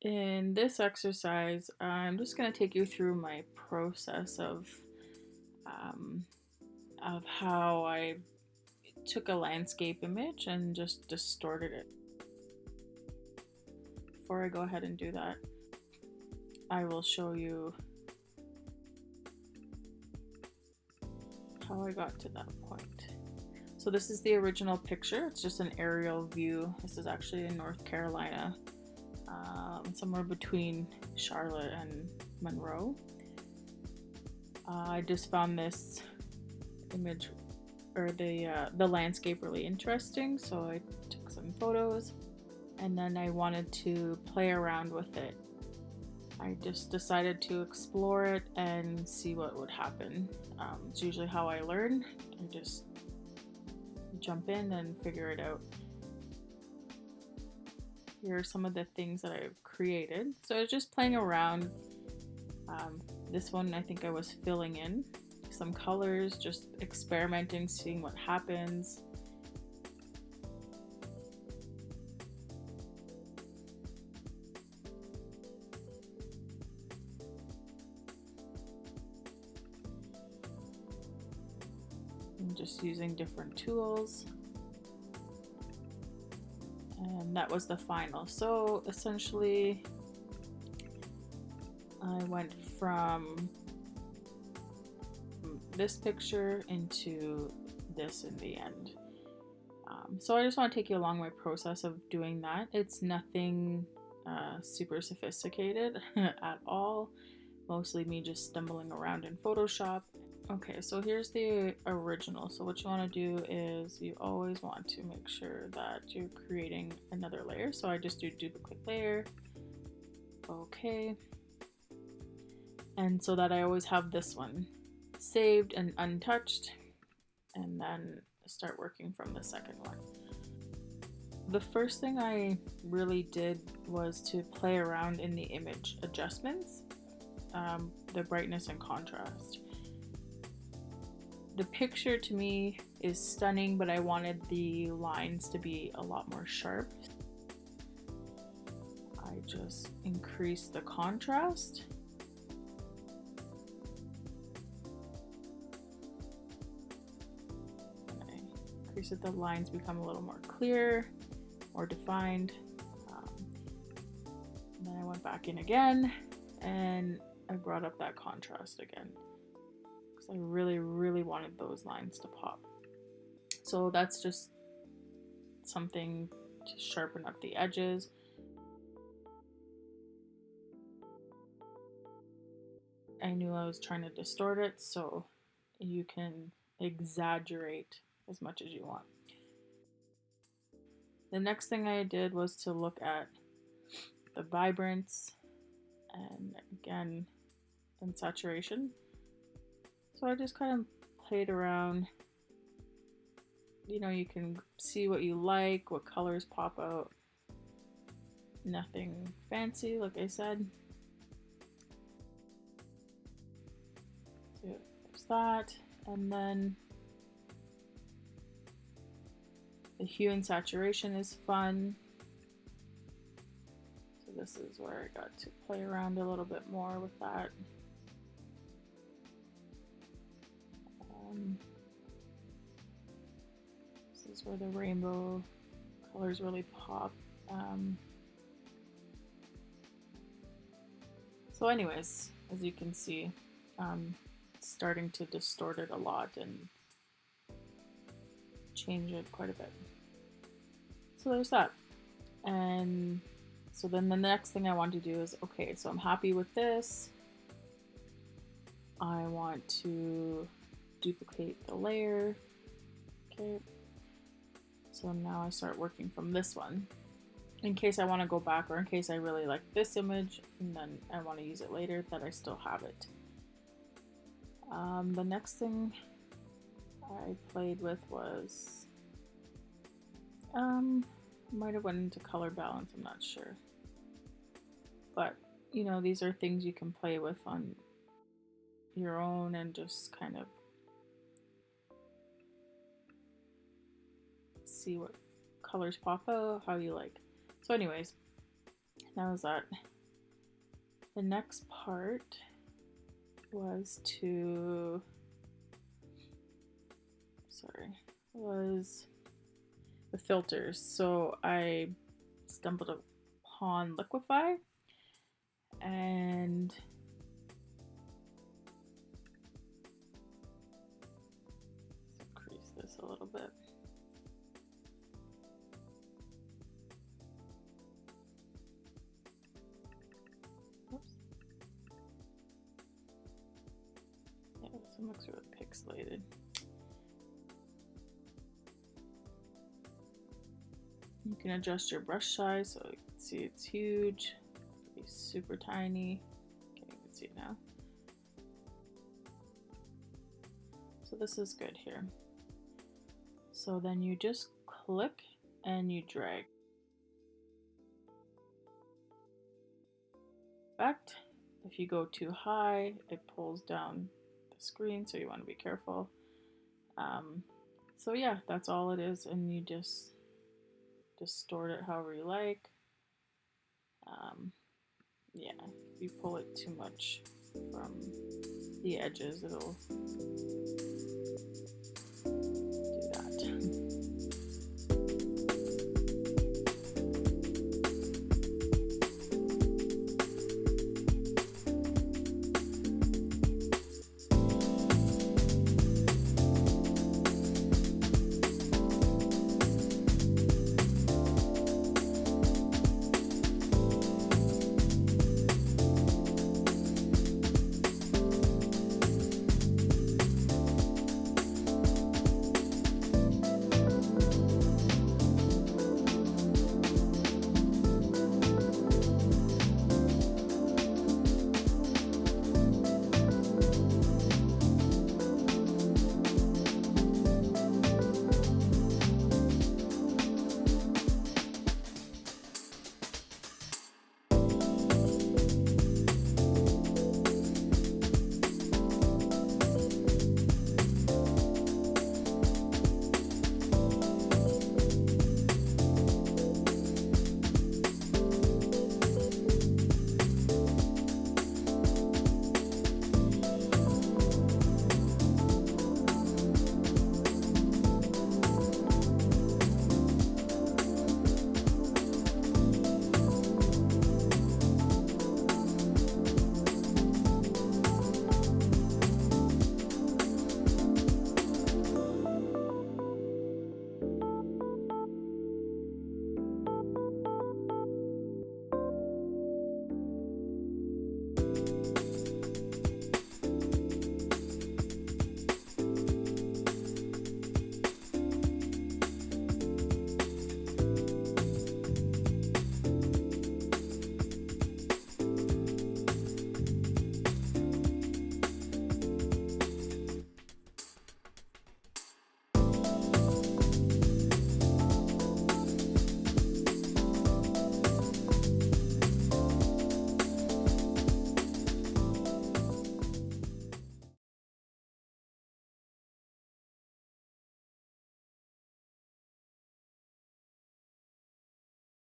In this exercise, I'm just going to take you through my process um, of how I took a landscape image and just distorted it. Before I go ahead and do that, I will show you how I got to that point. So this is the original picture. It's just an aerial view. This is actually in North Carolina, somewhere between Charlotte and Monroe. I just found this image or the landscape really interesting, so I took some photos and then I wanted to play around with it. I just decided to explore it and see what would happen. It's usually how I learn. I just jump in and figure it out. Here are some of the things that I've created. So I was just playing around. This one I think I was filling in some colors, just experimenting, seeing what happens. I'm just using different tools. And that was the final. So essentially, I went from this picture into this in the end. So I just want to take you along my process of doing that. It's nothing super sophisticated at all. Mostly me just stumbling around in Photoshop. Okay, so here's the original. So what you want to do is you always want to make sure that you're creating another layer. So I just do duplicate layer. Okay. And so that I always have this one saved and untouched, and then start working from the second one. The first thing I really did was to play around in the image adjustments, the brightness and contrast. The picture to me is stunning, but I wanted the lines to be a lot more sharp. I just increased the contrast. So the lines become a little more clear, more defined. And then I went back in again and I brought up that contrast again because I really wanted those lines to pop. So that's just something to sharpen up the edges. I knew I was trying to distort it, so you can exaggerate as much as you want. The next thing I did was to look at the vibrance and again in saturation. So I just kind of played around. You know, you can see what you like, what colors pop out. Nothing fancy, like I said. So there's that, and then the hue and saturation is fun. So this is where I got to play around a little bit more with that. This is where the rainbow colors really pop. So anyways, as you can see, it's starting to distort it a lot and change it quite a bit. So there's that. And so then the next thing I want to do is, okay, so I'm happy with this. I want to duplicate the layer. Okay. So now I start working from this one in case I want to go back, or in case I really like this image and then I want to use it later, that I still have it. The next thing I played with was might have went into color balance, I'm not sure, but you know, these are things you can play with on your own and just kind of see what colors pop out, how you like. So anyways, that was that. The next part was the filters. So I stumbled upon Liquify, and let's increase this a little bit. Oops. Yeah, this one looks really pixelated. You can adjust your brush size, so you can see it's huge, it can be super tiny. Okay, you can see it now. So this is good here. So then you just click and you drag. Effect. If you go too high, it pulls down the screen, so you want to be careful. So yeah, that's all it is, and you just distort it however you like. Yeah, if you pull it too much from the edges, it'll